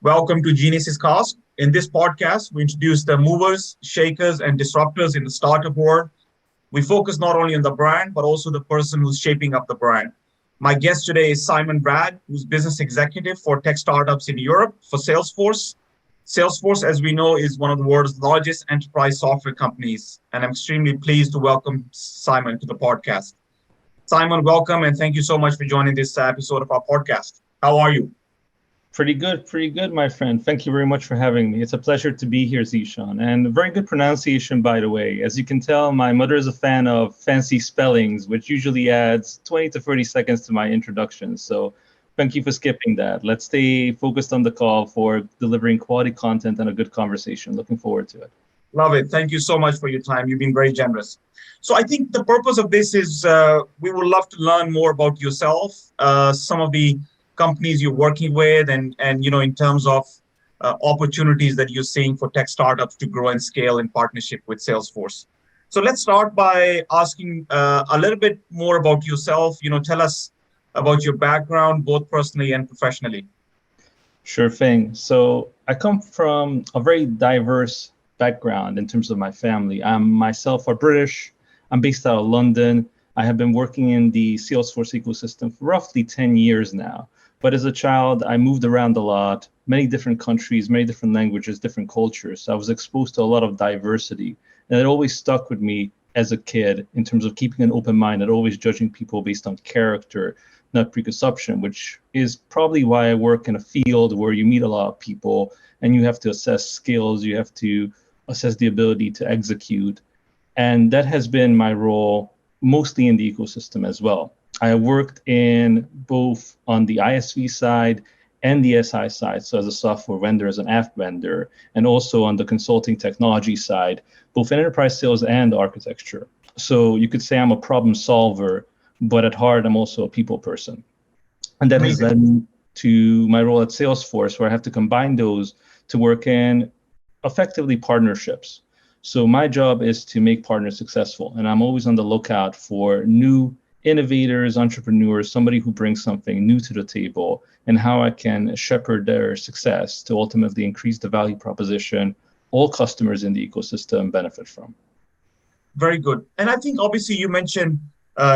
Welcome to Geniuses Cast. In this podcast, we introduce the movers, shakers, and disruptors in the startup world. We focus not only on the brand, but also the person who's shaping up the brand. My guest today is Simeon Rad, who's business executive for tech startups in Europe for Salesforce. Salesforce, as we know, is one of the world's largest enterprise software companies, and I'm extremely pleased to welcome Simon to the podcast. Simon, welcome, and thank you so much for joining this episode of our podcast. How are you? Pretty good, my friend. Thank you very much for having me. It's a pleasure to be here, Zeeshan. And very good pronunciation, by the way. As you can tell, my mother is a fan of fancy spellings, which usually adds 20 to 30 seconds to my introduction. So thank you for skipping that. Let's stay focused on the call for delivering quality content and a good conversation. Looking forward to it. Love it. Thank you so much for your time. You've been very generous. So I think the purpose of this is we would love to learn more about yourself, some of the companies you're working with, and in terms of opportunities that you're seeing for tech startups to grow and scale in partnership with Salesforce. So let's start by asking a little bit more about yourself. Tell us about your background, both personally and professionally. Sure thing. So I come from a very diverse background in terms of my family. I'm myself are British. I'm based out of London. I have been working in the Salesforce ecosystem for roughly 10 years now. But as a child, I moved around a lot, many different countries, many different languages, different cultures. So I was exposed to a lot of diversity. And it always stuck with me as a kid in terms of keeping an open mind and always judging people based on character, not preconception, which is probably why I work in a field where you meet a lot of people and you have to assess skills, you have to assess the ability to execute. And that has been my role mostly in the ecosystem as well. I worked in both on the ISV side and the SI side, so as a software vendor, as an app vendor, and also on the consulting technology side, both in enterprise sales and architecture. So you could say I'm a problem solver, but at heart, I'm also a people person. And that has led me to my role at Salesforce, where I have to combine those to work in effectively partnerships. So my job is to make partners successful, and I'm always on the lookout for new innovators, entrepreneurs, somebody who brings something new to the table, and how I can shepherd their success to ultimately increase the value proposition all customers in the ecosystem benefit from. Very good. And I think obviously you mentioned,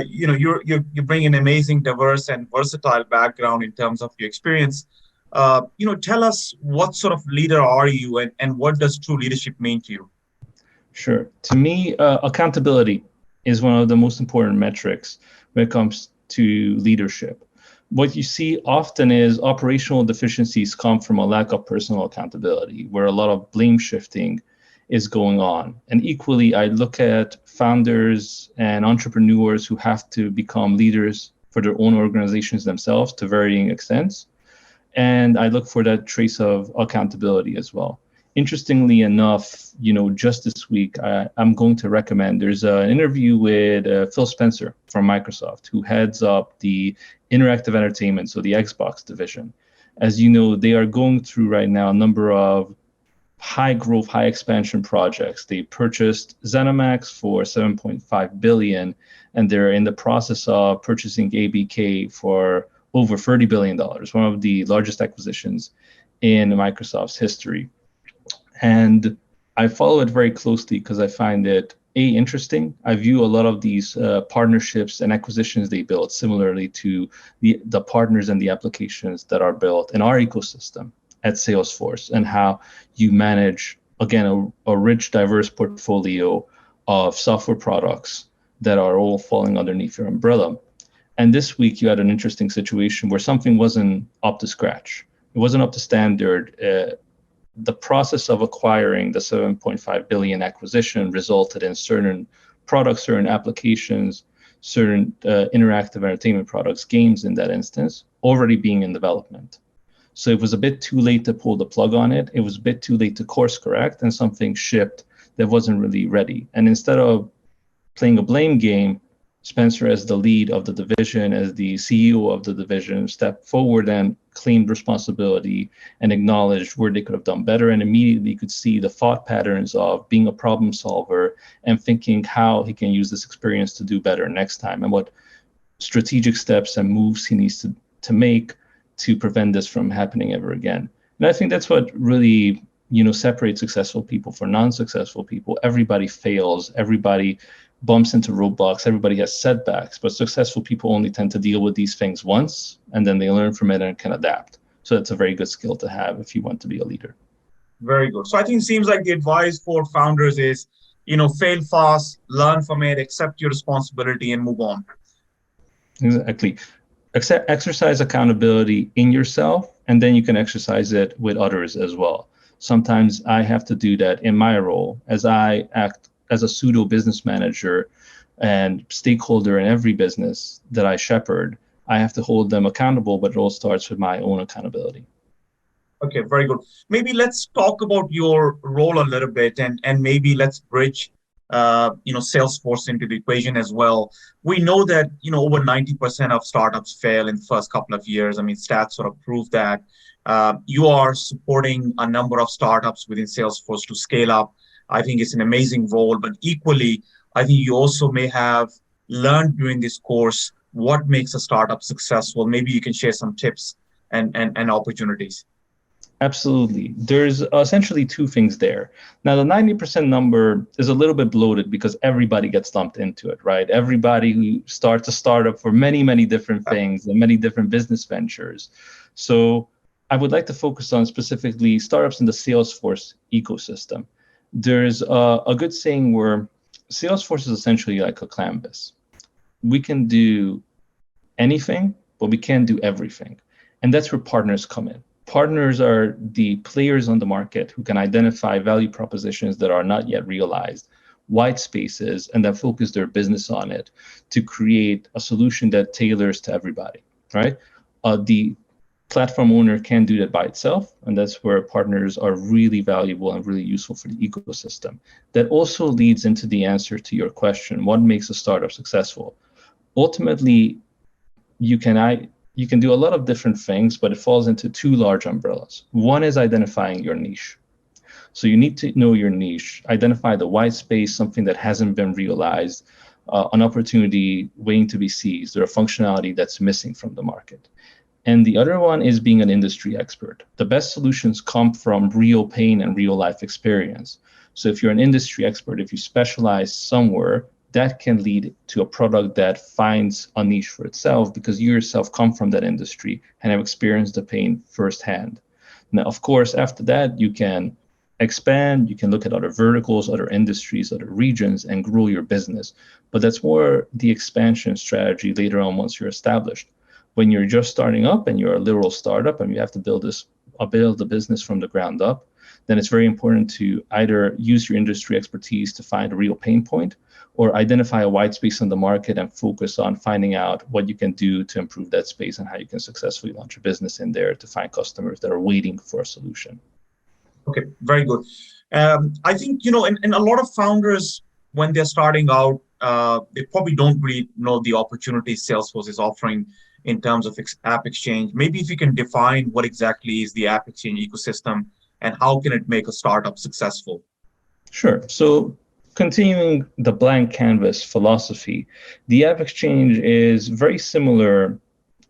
you bring an amazing, diverse, and versatile background in terms of your experience. Tell us what sort of leader are you, and what does true leadership mean to you? Sure. To me, accountability is one of the most important metrics when it comes to leadership. What you see often is operational deficiencies come from a lack of personal accountability, where a lot of blame shifting is going on. And equally, I look at founders and entrepreneurs who have to become leaders for their own organizations themselves to varying extents. And I look for that trace of accountability as well. Interestingly enough, just this week, I'm going to recommend, there's an interview with Phil Spencer from Microsoft, who heads up the interactive entertainment, so the Xbox division. As you know, they are going through right now a number of high growth, high expansion projects. They purchased ZeniMax for $7.5 billion, and they're in the process of purchasing ABK for over $30 billion, one of the largest acquisitions in Microsoft's history. And I follow it very closely because I find it, interesting. I view a lot of these partnerships and acquisitions they built similarly to the partners and the applications that are built in our ecosystem at Salesforce, and how you manage, again, a rich, diverse portfolio of software products that are all falling underneath your umbrella. And this week you had an interesting situation where something wasn't up to scratch. It wasn't up to standard. The process of acquiring the 7.5 billion acquisition resulted in certain products, certain applications, certain interactive entertainment products, games in that instance, already being in development. So it was a bit too late to pull the plug on it. It was a bit too late to course correct, and something shipped that wasn't really ready. And instead of playing a blame game, Spencer, as the lead of the division, as the CEO of the division, stepped forward and claimed responsibility and acknowledged where they could have done better, and immediately could see the thought patterns of being a problem solver and thinking how he can use this experience to do better next time, and what strategic steps and moves he needs to make to prevent this from happening ever again. And I think that's what really, separates successful people from non-successful people. Everybody fails, everybody bumps into roadblocks, everybody has setbacks, but successful people only tend to deal with these things once, and then they learn from it and can adapt. So that's a very good skill to have if you want to be a leader. Very good. So I think it seems like the advice for founders is, fail fast, learn from it, accept your responsibility, and move on. Exactly. Exercise accountability in yourself, and then you can exercise it with others as well. Sometimes I have to do that in my role as I act as a pseudo business manager and stakeholder in every business that I shepherd. I have to hold them accountable, but it all starts with my own accountability. Okay, very good. Maybe let's talk about your role a little bit, and maybe let's bridge, Salesforce into the equation as well. We know that over 90% of startups fail in the first couple of years. I mean, stats sort of prove that. You are supporting a number of startups within Salesforce to scale up. I think it's an amazing role, but equally, I think you also may have learned during this course what makes a startup successful. Maybe you can share some tips and opportunities. Absolutely. There's essentially two things there. Now, the 90% number is a little bit bloated because everybody gets lumped into it, right? Everybody who starts a startup for many, many different things and many different business ventures. So I would like to focus on specifically startups in the Salesforce ecosystem. There's a good saying where Salesforce is essentially like a canvas. We can do anything, but we can't do everything. And that's where partners come in. Partners are the players on the market who can identify value propositions that are not yet realized, white spaces, and then focus their business on it to create a solution that tailors to everybody, right? The platform owner can do that by itself, and that's where partners are really valuable and really useful for the ecosystem. That also leads into the answer to your question, what makes a startup successful? Ultimately, you can do a lot of different things, but it falls into two large umbrellas. One is identifying your niche. So you need to know your niche, identify the white space, something that hasn't been realized, an opportunity waiting to be seized, or a functionality that's missing from the market. And the other one is being an industry expert. The best solutions come from real pain and real life experience. So if you're an industry expert, if you specialize somewhere, that can lead to a product that finds a niche for itself because you yourself come from that industry and have experienced the pain firsthand. Now, of course, after that, you can expand, you can look at other verticals, other industries, other regions, and grow your business. But that's more the expansion strategy later on once you're established. When you're just starting up and you're a literal startup and you have to build the business from the ground up, then it's very important to either use your industry expertise to find a real pain point or identify a white space in the market and focus on finding out what you can do to improve that space and how you can successfully launch a business in there to find customers that are waiting for a solution. Okay, very good. I think, and a lot of founders, when they're starting out, they probably don't really know the opportunities Salesforce is offering in terms of AppExchange. Maybe if you can define what exactly is the AppExchange ecosystem and how can it make a startup successful? Sure. So continuing the blank canvas philosophy, the AppExchange is very similar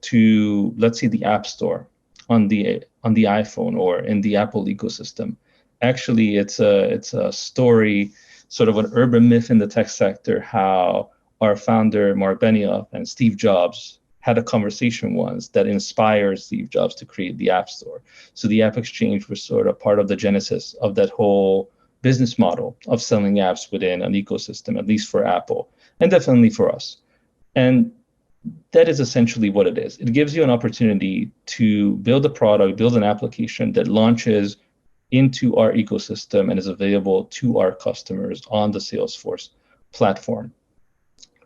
to, let's say, the App Store on the iPhone or in the Apple ecosystem. Actually, it's a story, sort of an urban myth in the tech sector, how our founder Mark Benioff and Steve Jobs had a conversation once that inspired Steve Jobs to create the App Store. So the AppExchange was sort of part of the genesis of that whole business model of selling apps within an ecosystem, at least for Apple, and definitely for us. And that is essentially what it is. It gives you an opportunity to build a product, build an application that launches into our ecosystem and is available to our customers on the Salesforce platform.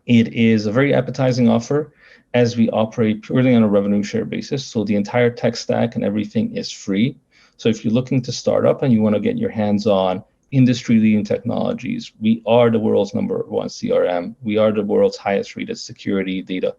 It is a very appetizing offer as we operate purely on a revenue share basis. So the entire tech stack and everything is free. So if you're looking to start up and you want to get your hands on industry-leading technologies, we are the world's #1 CRM. We are the world's highest-rated security data,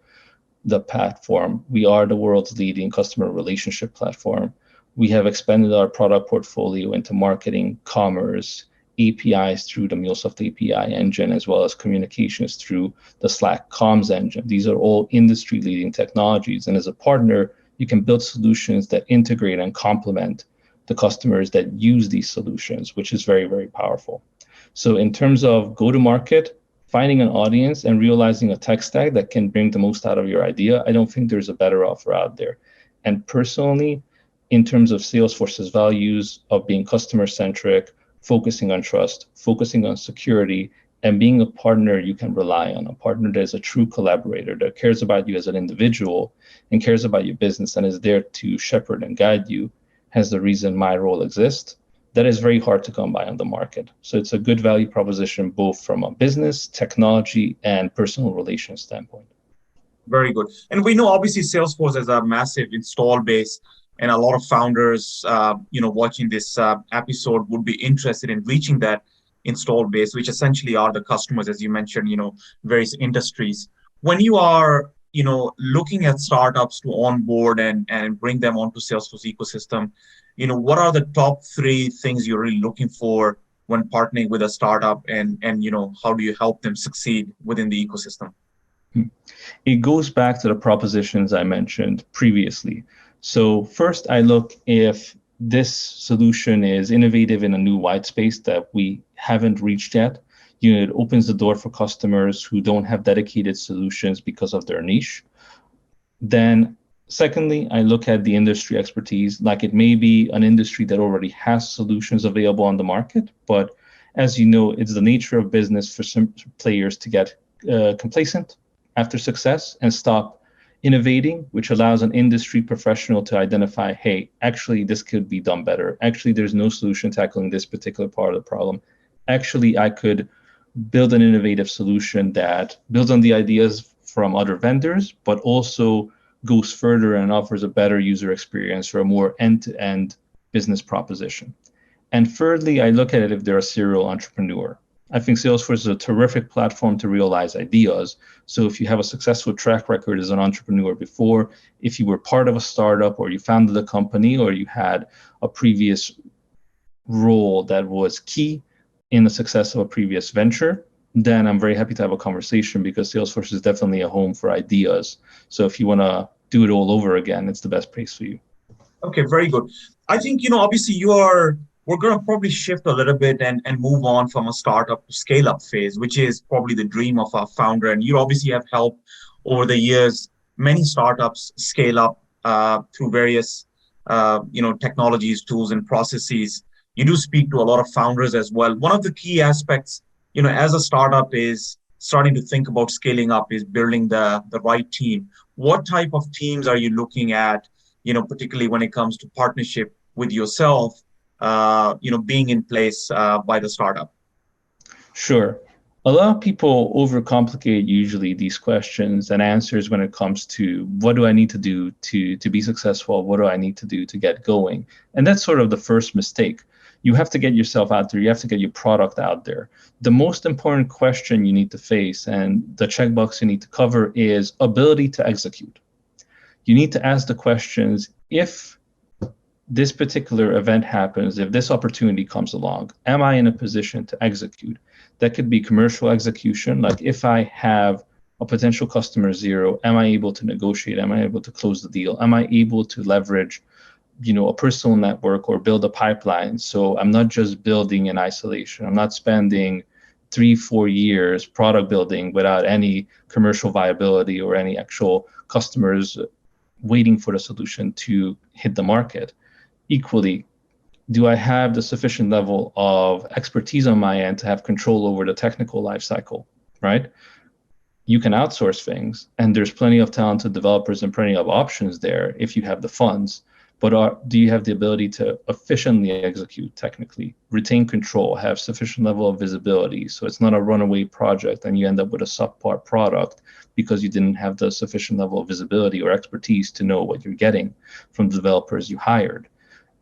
the platform. We are the world's leading customer relationship platform. We have expanded our product portfolio into marketing, commerce, APIs through the MuleSoft API engine, as well as communications through the Slack comms engine. These are all industry-leading technologies. And as a partner, you can build solutions that integrate and complement the customers that use these solutions, which is very, very powerful. So in terms of go-to-market, finding an audience and realizing a tech stack that can bring the most out of your idea, I don't think there's a better offer out there. And personally, in terms of Salesforce's values of being customer-centric, focusing on trust, focusing on security, and being a partner you can rely on, a partner that is a true collaborator, that cares about you as an individual and cares about your business and is there to shepherd and guide you, has the reason my role exists. That is very hard to come by on the market. So it's a good value proposition, both from a business, technology, and personal relations standpoint. Very good. And we know obviously Salesforce has a massive install base, and a lot of founders, watching this episode would be interested in reaching that install base, which essentially are the customers, as you mentioned, various industries. When you are, looking at startups to onboard and bring them onto Salesforce ecosystem, what are the top 3 things you're really looking for when partnering with a startup, and how do you help them succeed within the ecosystem? It goes back to the propositions I mentioned previously. So first, I look if this solution is innovative in a new white space that we haven't reached yet. It opens the door for customers who don't have dedicated solutions because of their niche. Then secondly, I look at the industry expertise. Like, it may be an industry that already has solutions available on the market, but as you know, it's the nature of business for some players to get complacent after success and stop innovating, which allows an industry professional to identify, hey, actually, this could be done better. Actually, there's no solution tackling this particular part of the problem. Actually, I could build an innovative solution that builds on the ideas from other vendors, but also goes further and offers a better user experience or a more end-to-end business proposition. And thirdly, I look at it if they're a serial entrepreneur. I think Salesforce is a terrific platform to realize ideas. So if you have a successful track record as an entrepreneur before, if you were part of a startup or you founded a company or you had a previous role that was key in the success of a previous venture, then I'm very happy to have a conversation, because Salesforce is definitely a home for ideas. So if you want to do it all over again, it's the best place for you. Okay, very good. I think, obviously we're going to probably shift a little bit and move on from a startup to scale up phase, which is probably the dream of our founder. And you obviously have helped over the years many startups scale up through various technologies, tools, and processes. You do speak to a lot of founders as well. One of the key aspects, as a startup, is starting to think about scaling up, is building the right team. What type of teams are you looking at, particularly when it comes to partnership with yourself, being in place by the startup? Sure. A lot of people overcomplicate usually these questions and answers when it comes to what do I need to do to be successful? What do I need to do to get going? And that's sort of the first mistake. You have to get yourself out there. You have to get your product out there. The most important question you need to face and the checkbox you need to cover is ability to execute. You need to ask the questions, if this particular event happens, if this opportunity comes along, am I in a position to execute? That could be commercial execution. Like, if I have a potential customer 0, am I able to negotiate? Am I able to close the deal? Am I able to leverage a personal network or build a pipeline? So I'm not just building in isolation. I'm not spending 3-4 years product building without any commercial viability or any actual customers waiting for the solution to hit the market. Equally, do I have the sufficient level of expertise on my end to have control over the technical life cycle, right? You can outsource things, and there's plenty of talented developers and plenty of options there if you have the funds. But do you have the ability to efficiently execute technically, retain control, have sufficient level of visibility, so it's not a runaway project and you end up with a subpar product because you didn't have the sufficient level of visibility or expertise to know what you're getting from the developers you hired?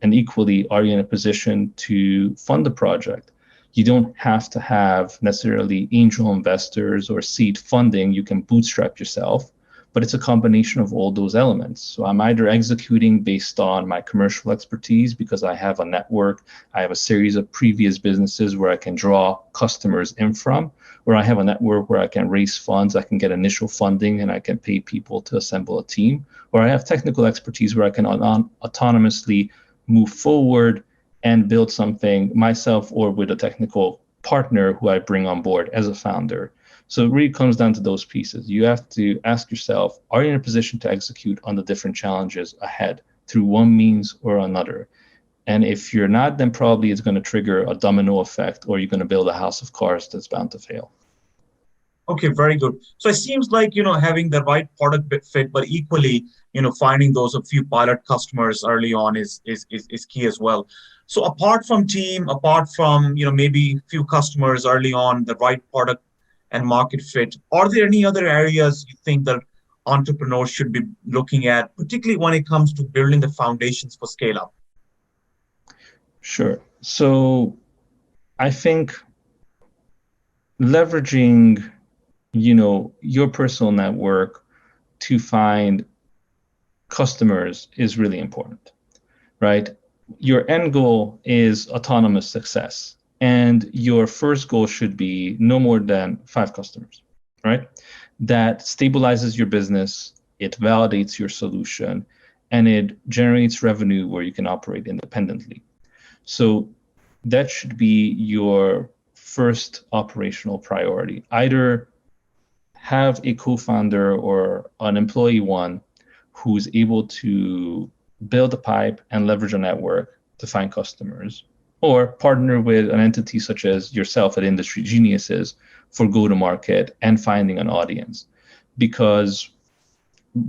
And equally, are you in a position to fund the project? You don't have to have necessarily angel investors or seed funding. You can bootstrap yourself. But it's a combination of all those elements. So I'm either executing based on my commercial expertise because I have a network, I have a series of previous businesses where I can draw customers in from, or I have a network where I can raise funds, I can get initial funding, and I can pay people to assemble a team, or I have technical expertise where I can autonomously move forward and build something myself or with a technical partner who I bring on board as a founder. So it really comes down to those pieces. You have to ask yourself, are you in a position to execute on the different challenges ahead through one means or another? And if you're not, then probably it's going to trigger a domino effect, or you're going to build a house of cards that's bound to fail. Okay, very good. So it seems like, having the right product fit, but equally, finding those a few pilot customers early on is key as well. So apart from team, apart from, maybe few customers early on, the right product and market fit, are there any other areas you think that entrepreneurs should be looking at, particularly when it comes to building the foundations for scale up? Sure. So I think leveraging, your personal network to find customers is really important, right? Your end goal is autonomous success, and your first goal should be no more than 5 customers, right? That stabilizes your business, it validates your solution, and it generates revenue where you can operate independently. So that should be your first operational priority. Either have a co-founder or an employee one who's able to build a pipe and leverage a network to find customers, or partner with an entity such as yourself at IndustryGeniuses for go-to-market and finding an audience. Because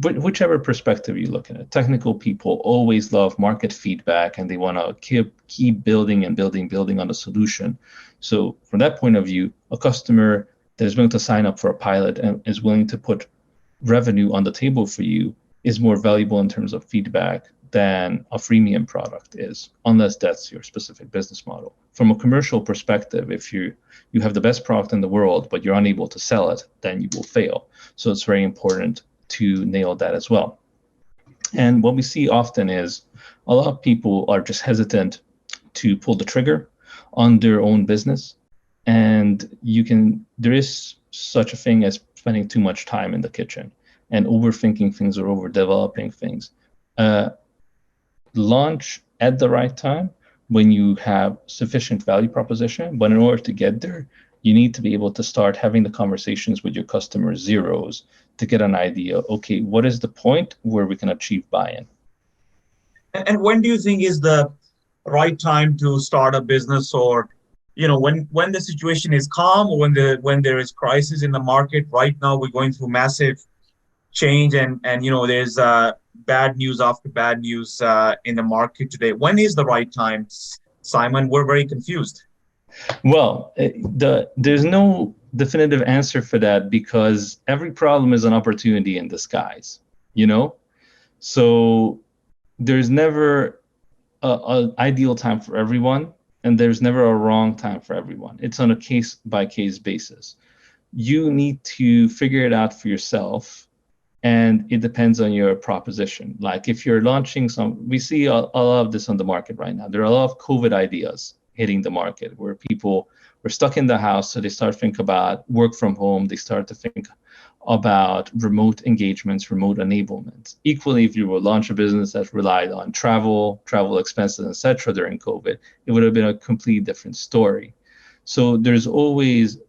whichever perspective you look at it, technical people always love market feedback and they want to keep building and building on the solution. So from that point of view, a customer that is willing to sign up for a pilot and is willing to put revenue on the table for you is more valuable in terms of feedback than a freemium product is, unless that's your specific business model. From a commercial perspective, if you have the best product in the world, but you're unable to sell it, then you will fail. So it's very important to nail that as well. And what we see often is a lot of people are just hesitant to pull the trigger on their own business. And there is such a thing as spending too much time in the kitchen and overthinking things or overdeveloping things. Launch at the right time when you have sufficient value proposition, but in order to get there, you need to be able to start having the conversations with your customer zeros to get an idea, okay, what is the point where we can achieve buy-in? And when do you think is the right time to start a business, or when the situation is calm, or when there is crisis in the market? Right now we're going through massive change, and there's bad news after bad news in the market today. When is the right time, Simon? We're very confused. Well, there's no definitive answer for that, because every problem is an opportunity in disguise, So there's never an ideal time for everyone, and there's never a wrong time for everyone. It's on a case-by-case basis. You need to figure it out for yourself, and it depends on your proposition. Like if you're launching we see a lot of this on the market right now. There are a lot of COVID ideas hitting the market where people were stuck in the house, so they start to think about work from home. They start to think about remote engagements, remote enablement. Equally, if you were launch a business that relied on travel expenses, etc. during COVID, it would have been a completely different story. So there's always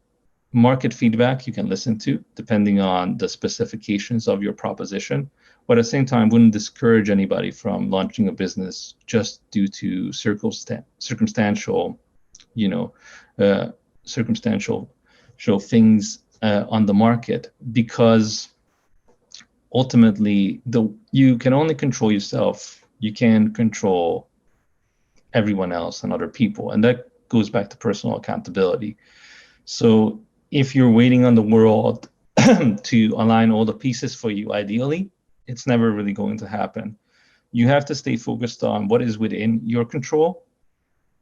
market feedback you can listen to depending on the specifications of your proposition. But at the same time, wouldn't discourage anybody from launching a business just due to circumstantial things on the market, because ultimately you can only control yourself. You can't control everyone else and other people, and that goes back to personal accountability. So if you're waiting on the world to align all the pieces for you, ideally, it's never really going to happen. You have to stay focused on what is within your control,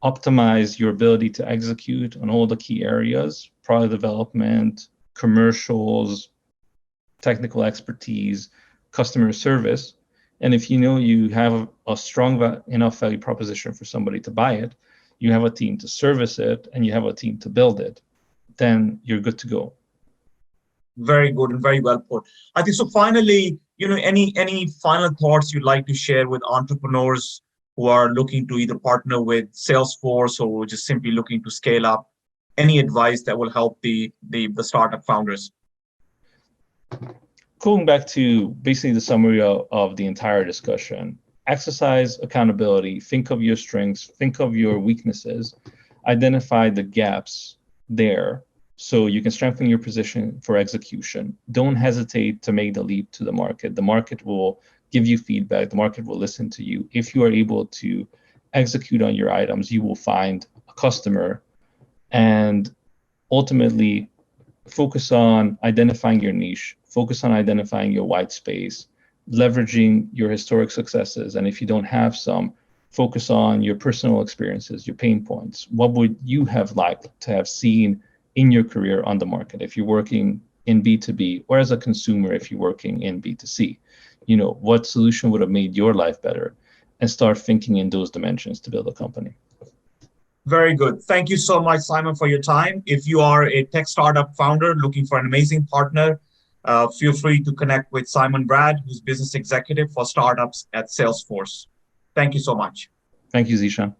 optimize your ability to execute on all the key areas: product development, commercials, technical expertise, customer service. And if you have a strong enough value proposition for somebody to buy it, you have a team to service it, and you have a team to build it, then you're good to go. Very good and very well put. I think so. Finally, any final thoughts you'd like to share with entrepreneurs who are looking to either partner with Salesforce or just simply looking to scale up? Any advice that will help the startup founders? Going back to basically the summary of the entire discussion, exercise accountability, think of your strengths, think of your weaknesses, identify the gaps there so you can strengthen your position for execution. Don't hesitate to make the leap to the market. The market will give you feedback. The market will listen to you. If you are able to execute on your items, you will find a customer, and ultimately focus on identifying your niche, focus on identifying your white space, leveraging your historic successes. And if you don't have some, focus on your personal experiences, your pain points. What would you have liked to have seen in your career on the market if you're working in B2B, or as a consumer if you're working in B2C? You know, what solution would have made your life better? And start thinking in those dimensions to build a company. Very good. Thank you so much, Simon, for your time. If you are a tech startup founder looking for an amazing partner, feel free to connect with Simeon Rad, who's business executive for startups at Salesforce. Thank you so much. Thank you, Zeeshan.